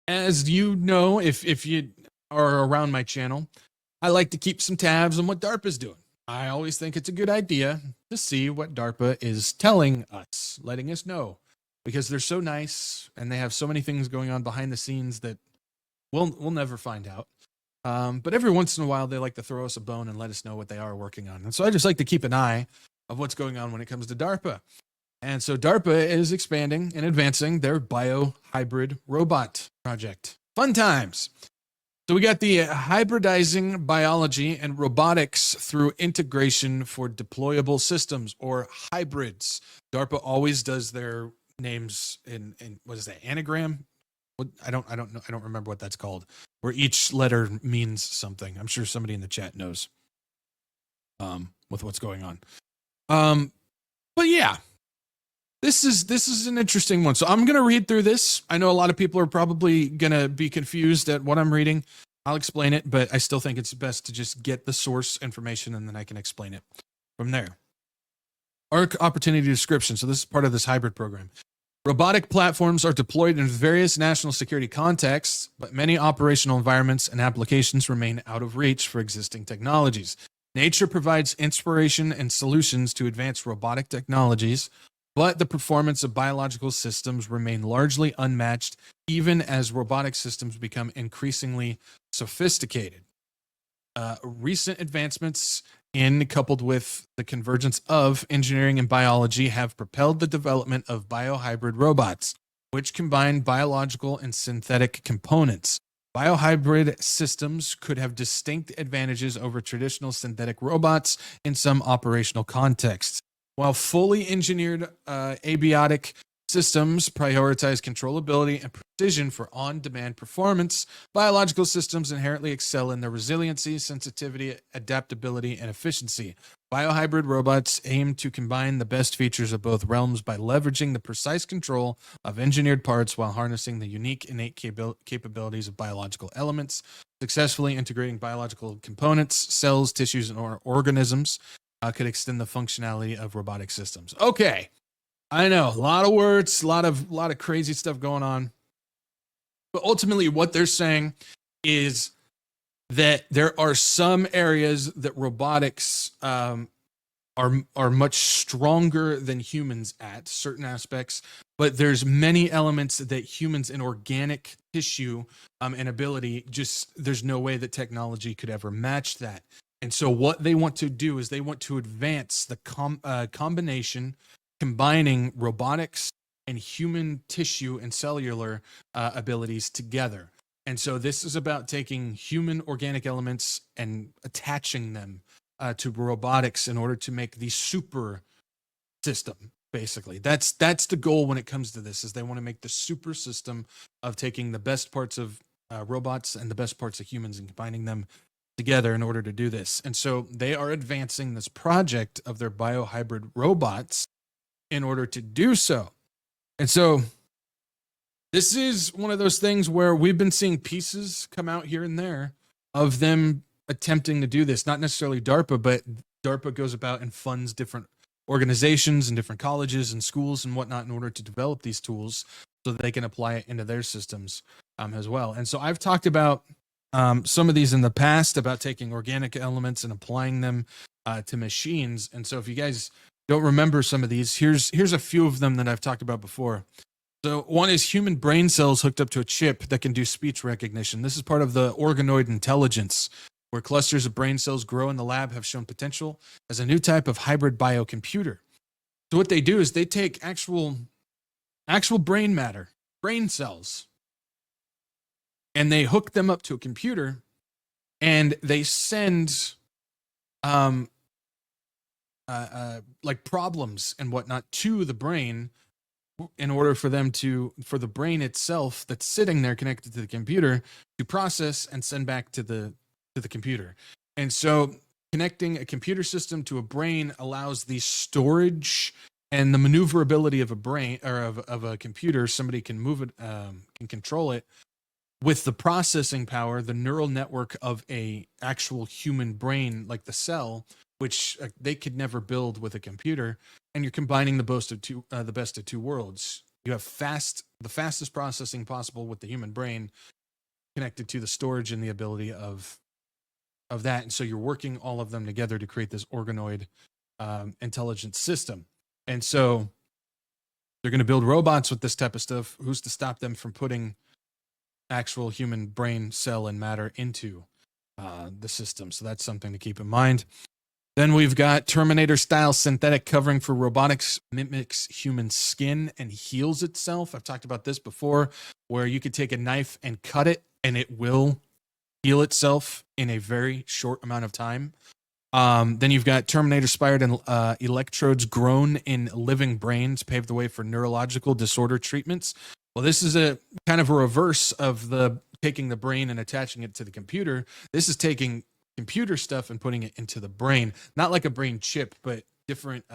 as you know, if you are around my channel, I like to keep some tabs on what DARPA is doing. I always think it's a good idea to see what DARPA is telling us, letting us know, because they're so nice and they have so many things going on behind the scenes that we'll never find out. But every once in a while, they like to throw us a bone and let us know what they are working on. And so I just like to keep an eye of what's going on when it comes to DARPA. And so DARPA is expanding and advancing their Biohybrid robot project. Fun times. So we got the hybridizing biology and robotics through integration for deployable systems, or hybrids. DARPA always does their names in what is that, anagram? I don't know. I don't remember what that's called, where each letter means something. I'm sure somebody in the chat knows with what's going on. But yeah, this is an interesting one. So I'm going to read through this. I know a lot of people are probably going to be confused at what I'm reading. I'll explain it, but I still think it's best to just get the source information and then I can explain it from there. Our opportunity description. So this is part of this hybrid program. Robotic platforms are deployed in various national security contexts, but many operational environments and applications remain out of reach for existing technologies. Nature provides inspiration and solutions to advance robotic technologies, but the performance of biological systems remain largely unmatched, even as robotic systems become increasingly sophisticated. Recent advancements coupled with the convergence of engineering and biology have propelled the development of biohybrid robots, which combine biological and synthetic components. Biohybrid systems could have distinct advantages over traditional synthetic robots in some operational contexts. While fully engineered abiotic systems prioritize controllability and precision for on-demand performance, biological systems inherently excel in their resiliency, sensitivity, adaptability, and efficiency. Biohybrid robots aim to combine the best features of both realms by leveraging the precise control of engineered parts while harnessing the unique innate capabilities of biological elements, successfully integrating biological components, cells, tissues, and organisms. Could extend the functionality of robotic systems. Okay, I know, a lot of words, a lot of crazy stuff going on. But ultimately, what they're saying is that there are some areas that robotics are much stronger than humans at certain aspects, but there's many elements that humans in organic tissue and ability, just there's no way that technology could ever match that. And so what they want to do is they want to advance the combination, combining robotics and human tissue and cellular abilities together. And so this is about taking human organic elements and attaching them to robotics in order to make the super system. Basically, that's the goal when it comes to this, is they want to make the super system of taking the best parts of robots and the best parts of humans and combining them together in order to do this. And so they are advancing this project of their biohybrid robots in order to do so. And so this is one of those things where we've been seeing pieces come out here and there of them attempting to do this. Not necessarily DARPA, but DARPA goes about and funds different organizations and different colleges and schools and whatnot in order to develop these tools so that they can apply it into their systems as well. And so I've talked about some of these in the past, about taking organic elements and applying them to machines. And so if you guys don't remember some of these, here's a few of them that I've talked about before. So one is human brain cells hooked up to a chip that can do speech recognition. This is part of the organoid intelligence, where clusters of brain cells grow in the lab have shown potential as a new type of hybrid biocomputer. So what they do is they take actual brain matter, brain cells, and they hook them up to a computer, and they send like problems and whatnot to the brain in order for the brain itself that's sitting there connected to the computer to process and send back to the computer. And so connecting a computer system to a brain allows the storage and the maneuverability of a brain, or of a computer. Somebody can move it, can control it with the processing power, the neural network of a actual human brain, like the cell, which they could never build with a computer. And you're combining the best of two worlds. You have the fastest processing possible with the human brain connected to the storage and the ability of that. And so you're working all of them together to create this organoid intelligent system. And so they're going to build robots with this type of stuff. Who's to stop them from putting actual human brain cell and matter into the system? So that's something to keep in mind. Then we've got Terminator-style synthetic covering for robotics, mimics human skin and heals itself. I've talked about this before, where you could take a knife and cut it, and it will heal itself in a very short amount of time. Then you've got Terminator-inspired and electrodes grown in living brains pave the way for neurological disorder treatments. Well, this is a kind of a reverse of the taking the brain and attaching it to the computer. This is taking computer stuff and putting it into the brain, not like a brain chip, but different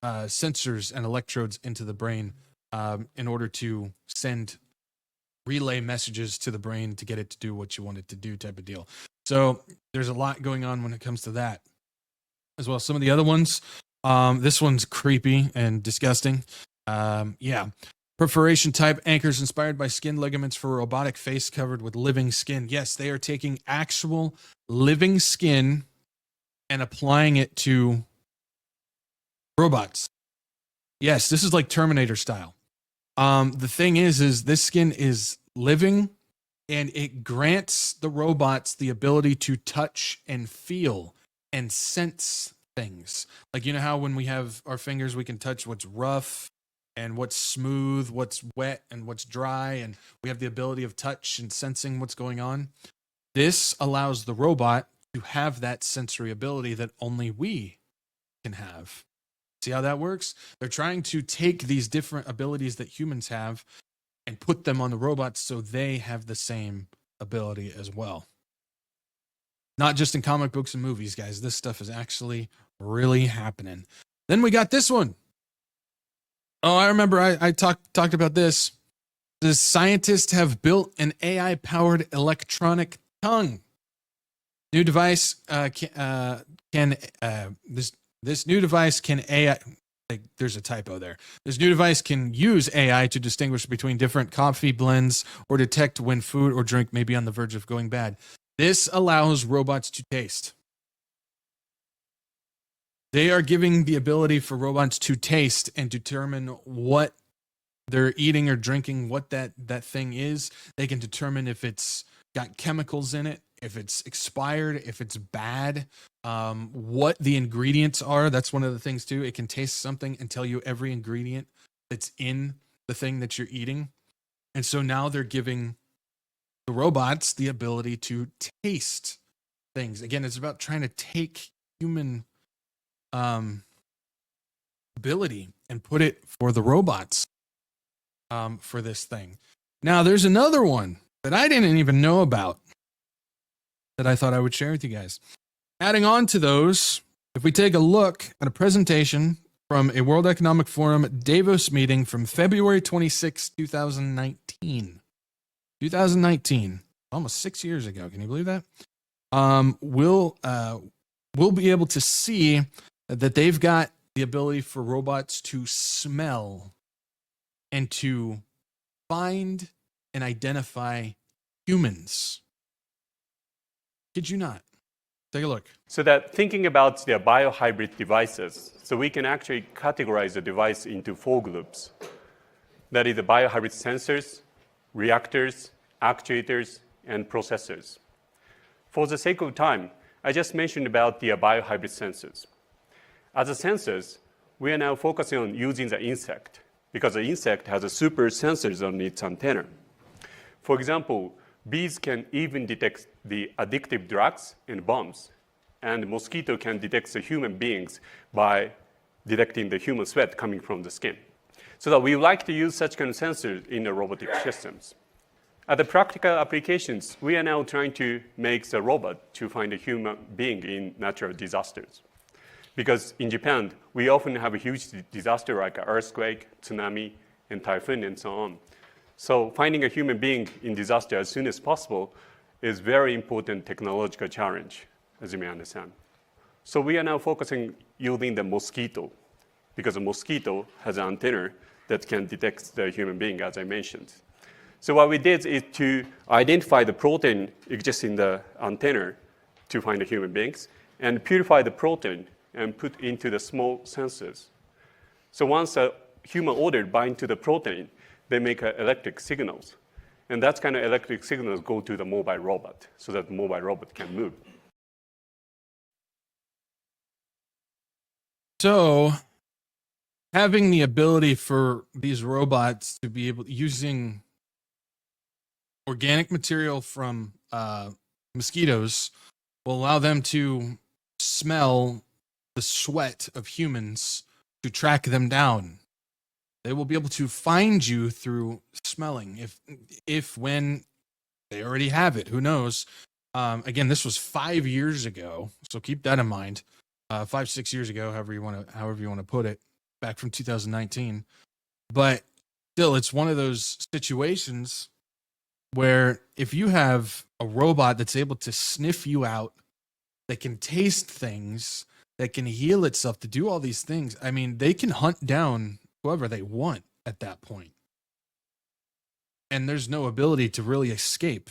sensors and electrodes into the brain in order to relay messages to the brain to get it to do what you want it to do, type of deal. So there's a lot going on when it comes to that as well. Some of the other ones, this one's creepy and disgusting. Perforation type anchors inspired by skin ligaments for a robotic face covered with living skin. Yes, they are taking actual living skin and applying it to robots. Yes, this is like Terminator style. The thing is this skin is living, and it grants the robots the ability to touch and feel and sense things. Like, you know how when we have our fingers, we can touch what's rough and what's smooth, what's wet and what's dry, and we have the ability of touch and sensing what's going on. This allows the robot to have that sensory ability that only we can have. See how that works? They're trying to take these different abilities that humans have and put them on the robots so they have the same ability as well. Not just in comic books and movies, guys. This stuff is actually really happening. Then we got this one. Oh, I remember I talked about this. The scientists have built an AI-powered electronic tongue. New device this new device can AI. There's a typo there. This new device can use AI to distinguish between different coffee blends or detect when food or drink may be on the verge of going bad. This allows robots to taste. They are giving the ability for robots to taste and determine what they're eating or drinking, what that thing is. They can determine if it's got chemicals in it, if it's expired, if it's bad, what the ingredients are. That's one of the things too. It can taste something and tell you every ingredient that's in the thing that you're eating. And so now they're giving the robots the ability to taste things. Again, it's about trying to take human ability and put it for the robots for this thing. Now, there's another one that I didn't even know about that I thought I would share with you guys. Adding on to those, if we take a look at a presentation from a World Economic Forum Davos meeting from February 26, 2019. 2019, almost 6 years ago. Can you believe that? We'll be able to see that they've got the ability for robots to smell and to find and identify humans. Kid you not. Take a look. So that thinking about the biohybrid devices, so we can actually categorize the device into 4 groups. That is the biohybrid sensors, reactors, actuators, and processors. For the sake of time, I just mentioned about the biohybrid sensors. As a sensors, we are now focusing on using the insect because the insect has a super sensors on its antenna. For example, bees can even detect the addictive drugs and bombs, and mosquito can detect the human beings by detecting the human sweat coming from the skin. So that we like to use such kind of sensors in the robotic systems. At the practical applications, we are now trying to make the robot to find a human being in natural disasters. Because in Japan, we often have a huge disaster like an earthquake, tsunami, and typhoon, and so on. So finding a human being in disaster as soon as possible is very important technological challenge, as you may understand. So we are now focusing using the mosquito, because a mosquito has an antenna that can detect the human being, as I mentioned. So what we did is to identify the protein exists in the antenna to find the human beings, and purify the protein and put into the small sensors. So once a human odor binds to the protein, they make electric signals. And that kind of electric signals go to the mobile robot so that the mobile robot can move. So having the ability for these robots to be able using organic material from mosquitoes will allow them to smell the sweat of humans to track them down. They will be able to find you through smelling. If when they already have it, who knows? Again, this was 5 years ago, so keep that in mind. 5-6 years ago, however you want to put it, back from 2019. But still, it's one of those situations where if you have a robot that's able to sniff you out, that can taste things, that can heal itself, to do all these things, I mean, they can hunt down whoever they want at that point. And there's no ability to really escape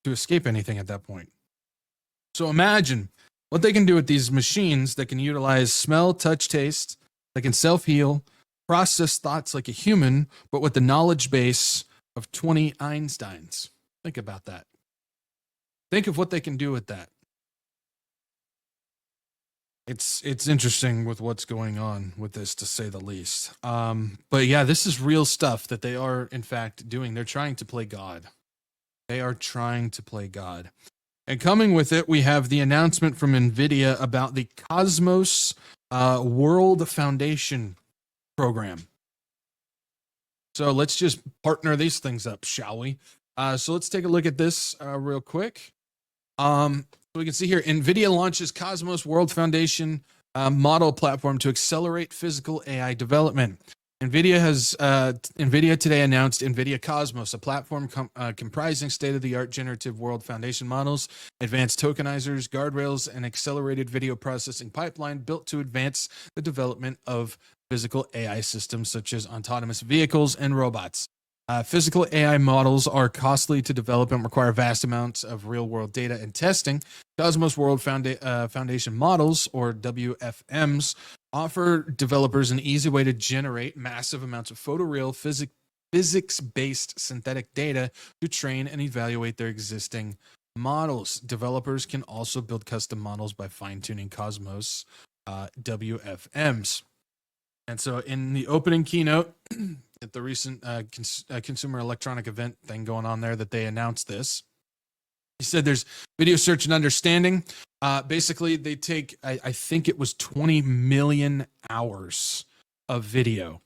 anything at that point. So imagine what they can do with these machines that can utilize smell, touch, taste, that can self-heal, process thoughts like a human, but with the knowledge base of 20 Einsteins. Think about that. Think of what they can do with that. It's interesting with what's going on with this, to say the least. But yeah, this is real stuff that they are, in fact, doing. They're trying to play God. They are trying to play God. And coming with it, we have the announcement from Nvidia about the Cosmos World Foundation program. So let's just partner these things up, shall we? So let's take a look at this real quick. So we can see here, Nvidia launches Cosmos World Foundation model platform to accelerate physical AI development. Nvidia today announced Nvidia Cosmos, a platform comprising state-of-the-art generative world foundation models, advanced tokenizers, guardrails, and accelerated video processing pipeline built to advance the development of physical AI systems such as autonomous vehicles and robots. Physical AI models are costly to develop and require vast amounts of real-world data and testing. Cosmos World Foundation models, or WFMs, offer developers an easy way to generate massive amounts of photoreal physics-based synthetic data to train and evaluate their existing models. Developers can also build custom models by fine-tuning Cosmos WFMs. And so in the opening keynote at the recent consumer electronic event thing going on there, that they announced this, he said there's video search and understanding. Basically, they take, I think it was 20 million hours of video.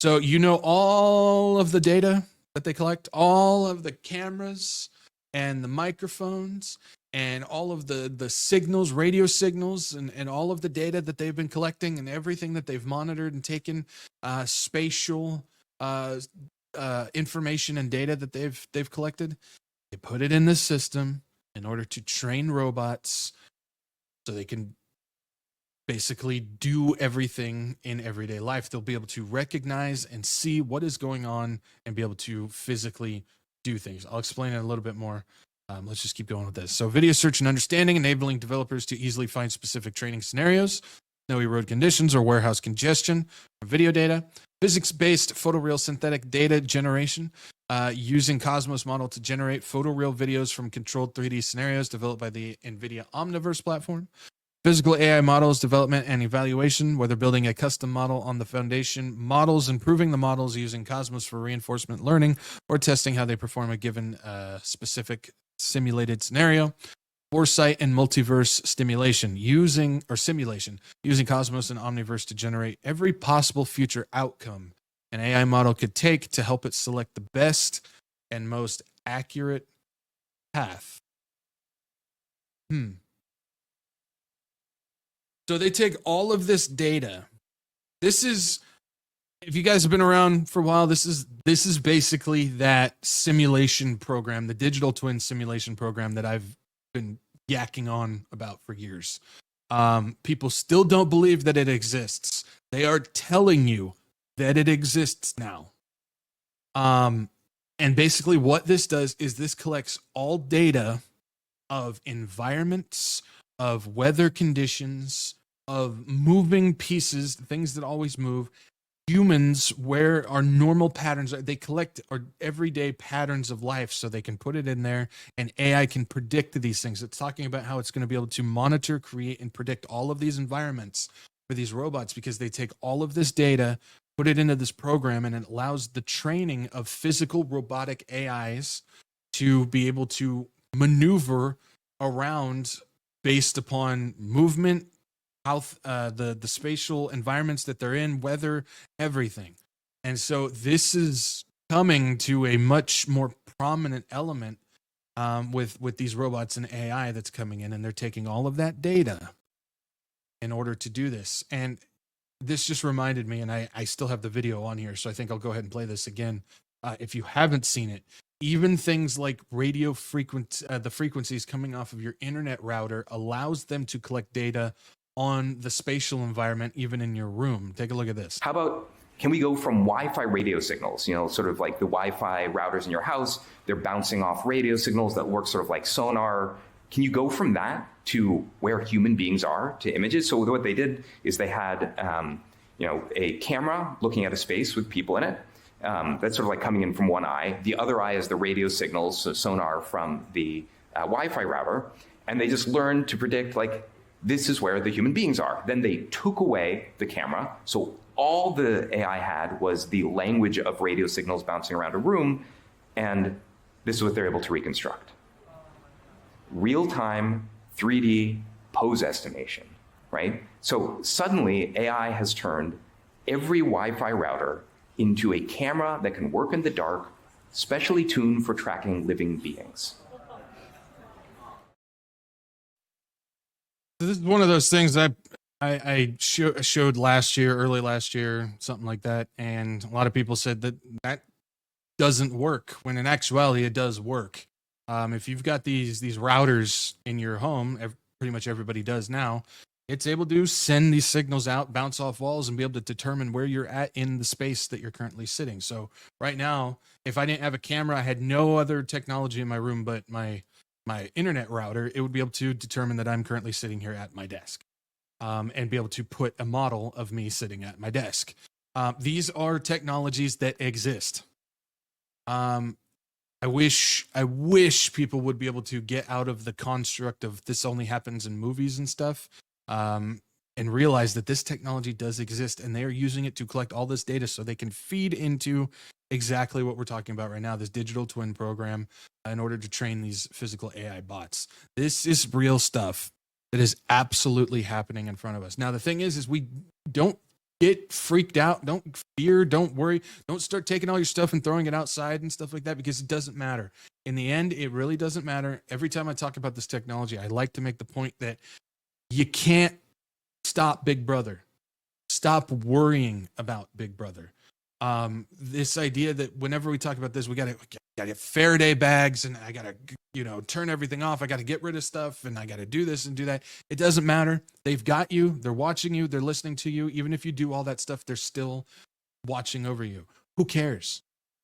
So you know all of the data that they collect, all of the cameras and the microphones and all of the signals, radio signals, and all of the data that they've been collecting and everything that they've monitored and taken, spatial information and data that they've collected. They put it in the system in order to train robots so they can basically do everything in everyday life. They'll be able to recognize and see what is going on and be able to physically do things. I'll explain it a little bit more. Let's just keep going with this. So video search and understanding, enabling developers to easily find specific training scenarios, snowy road conditions, or warehouse congestion for video data. Physics-based photoreal synthetic data generation, using Cosmos model to generate photoreal videos from controlled 3D scenarios developed by the Nvidia Omniverse platform. Physical AI models development and evaluation, whether building a custom model on the foundation models, improving the models using Cosmos for reinforcement learning, or testing how they perform a given specific simulated scenario. Foresight and multiverse simulation using Cosmos and Omniverse to generate every possible future outcome an AI model could take to help it select the best and most accurate path. So they take all of this data. This is, if you guys have been around for a while, this is basically that simulation program, the digital twin simulation program that I've been yakking on about for years. People still don't believe that it exists. They are telling you that it exists now. And basically what this does is this collects all data of environments, of weather conditions, of moving pieces, things that always move, humans, where our normal patterns are. They collect our everyday patterns of life so they can put it in there, and AI can predict these things. It's talking about how it's going to be able to monitor, create, and predict all of these environments for these robots, because they take all of this data, put it into this program, and it allows the training of physical robotic AIs to be able to maneuver around based upon movement, how the spatial environments that they're in, weather, everything. And so this is coming to a much more prominent element with these robots and AI that's coming in, and they're taking all of that data in order to do this. And this just reminded me, and I still have the video on here, so I think I'll go ahead and play this again. If you haven't seen it, even things like radio the frequencies coming off of your internet router allows them to collect data on the spatial environment, even in your room. Take a look at this. How about, can we go from Wi-Fi radio signals, sort of like the Wi-Fi routers in your house, they're bouncing off radio signals that work sort of like sonar. Can you go from that to where human beings are, to images? So what they did is they had, a camera looking at a space with people in it. That's sort of like coming in from one eye. The other eye is the radio signals, so sonar from the Wi-Fi router. And they just learned to predict, like, this is where the human beings are. Then they took away the camera. So all the AI had was the language of radio signals bouncing around a room. And this is what they're able to reconstruct. Real-time 3D pose estimation, right? So suddenly AI has turned every Wi-Fi router into a camera that can work in the dark, specially tuned for tracking living beings. This is one of those things I showed early last year, something like that, and a lot of people said that doesn't work, when in actuality it does work. If you've got these routers in your home, pretty much everybody does now, it's able to send these signals out, bounce off walls, and be able to determine where you're at in the space that you're currently sitting. So right now, if I didn't have a camera, I had no other technology in my room but my internet router, it would be able to determine that I'm currently sitting here at my desk, and be able to put a model of me sitting at my desk. These are technologies that exist. I wish people would be able to get out of the construct of this only happens in movies and stuff, and realize that this technology does exist, and they are using it to collect all this data so they can feed into exactly what we're talking about right now, this digital twin program, in order to train these physical AI bots. This is real stuff that is absolutely happening in front of us. Now, the thing is we don't get freaked out. Don't fear. Don't worry. Don't start taking all your stuff and throwing it outside and stuff like that, because it doesn't matter. In the end, it really doesn't matter. Every time I talk about this technology, I like to make the point that you can't stop Big Brother. Stop worrying about Big Brother. This idea that whenever we talk about this, we gotta get Faraday bags, and I gotta, turn everything off. I gotta get rid of stuff, and I gotta do this and do that. It doesn't matter. They've got you. They're watching you. They're listening to you. Even if you do all that stuff, they're still watching over you. Who cares?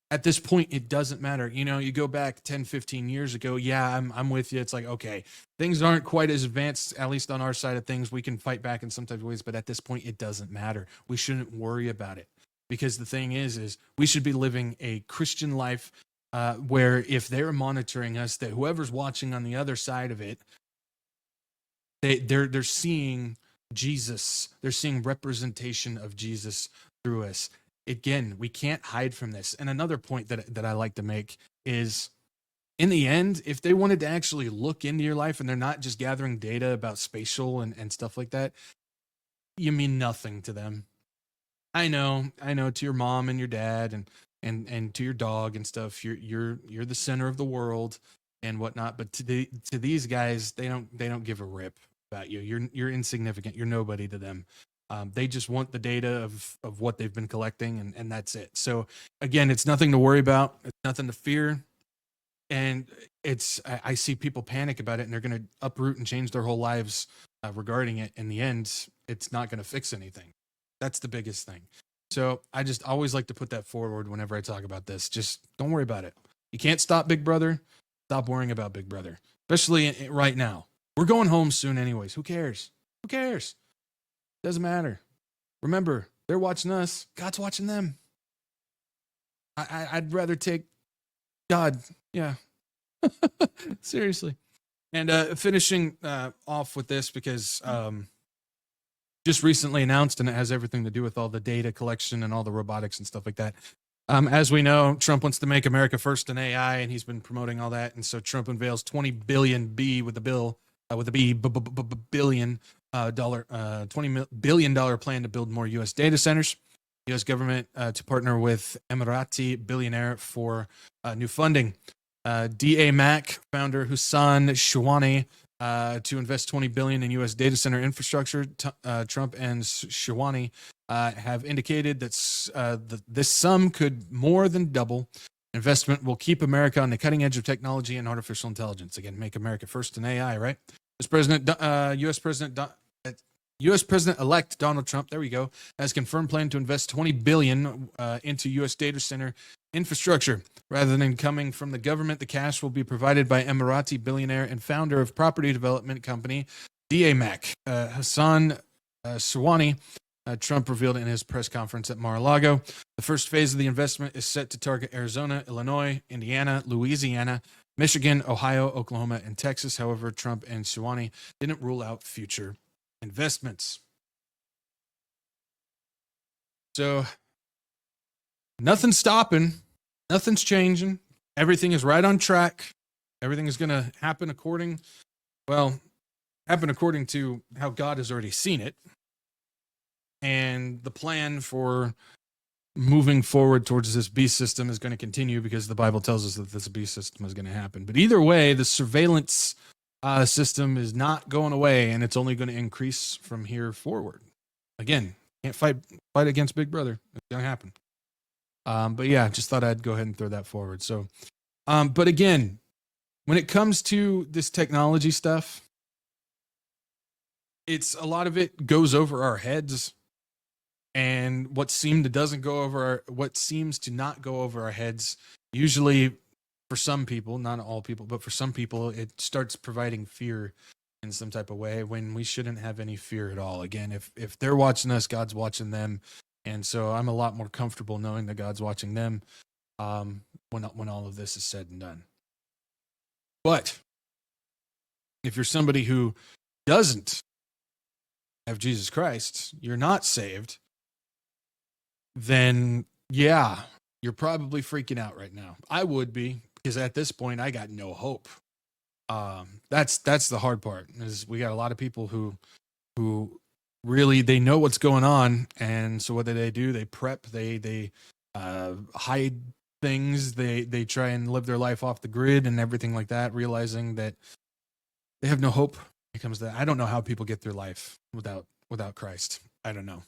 At this point, it doesn't matter. You go back 10, 15 years ago. Yeah, I'm with you. It's like, okay, things aren't quite as advanced, at least on our side of things. We can fight back in some type of ways, but at this point, it doesn't matter. We shouldn't worry about it. Because the thing is we should be living a Christian life, where if they're monitoring us, that whoever's watching on the other side of it, they're seeing Jesus. They're seeing representation of Jesus through us. Again, we can't hide from this. And another point that I like to make is, in the end, if they wanted to actually look into your life and they're not just gathering data about spatial and stuff like that, you mean nothing to them. I know, to your mom and your dad and to your dog and stuff, you're the center of the world and whatnot. But to these guys, they don't give a rip about you. You're insignificant. You're nobody to them. They just want the data of what they've been collecting, and that's it. So again, it's nothing to worry about. It's nothing to fear. And I see people panic about it, and they're going to uproot and change their whole lives regarding it. In the end, it's not going to fix anything. That's the biggest thing. So I just always like to put that forward whenever I talk about this. Just don't worry about it. You can't stop Big Brother. Stop worrying about Big Brother, especially right now. We're going home soon anyways. Who cares? Who cares? Doesn't matter. Remember, they're watching us. God's watching them. I'd rather take God. Yeah. Seriously. And finishing off with this because just recently announced, and it has everything to do with all the data collection and all the robotics and stuff like that. As we know, Trump wants to make America first in AI, and he's been promoting all that. And so Trump unveils $20 billion billion $20 billion plan to build more U.S. data centers. U.S. government to partner with Emirati billionaire for new funding. DAMAC founder Hussein Shawani to invest $20 billion in U.S. data center infrastructure. Trump and Shawani have indicated that this sum could more than double. Investment will keep America on the cutting edge of technology and artificial intelligence. Again, make America first in AI, right? U.S. President-elect Donald Trump, there we go, has confirmed plan to invest $20 billion into U.S. data center infrastructure. Rather than coming from the government, the cash will be provided by Emirati billionaire and founder of property development company DAMAC, Hassan Swani. Trump revealed in his press conference at Mar-a-Lago. The first phase of the investment is set to target Arizona, Illinois, Indiana, Louisiana, Michigan, Ohio, Oklahoma, and Texas. However, Trump and Swani didn't rule out future investments. So nothing's stopping, nothing's changing. Everything is right on track. Everything is going to happen according to how God has already seen it. And the plan for moving forward towards this beast system is going to continue because the Bible tells us that this beast system is going to happen. But either way, the surveillance system is not going away, and it's only going to increase from here forward. Again, can't fight against Big Brother. It's going to happen. But yeah, just thought I'd go ahead and throw that forward. So, but again, when it comes to this technology stuff, it's a lot of it goes over our heads. And what seems to not go over our heads, usually for some people, not all people, but for some people, it starts providing fear in some type of way when we shouldn't have any fear at all. Again, if they're watching us, God's watching them. And so I'm a lot more comfortable knowing that God's watching them when all of this is said and done. But if you're somebody who doesn't have Jesus Christ, you're not saved, then yeah, you're probably freaking out right now. I would be, because at this point I got no hope. That's the hard part, is we got a lot of people who really, they know what's going on, and so what do? They prep, they hide things, they try and live their life off the grid and everything like that, realizing that they have no hope when it comes to that. I don't know how people get through life without Christ. I don't know.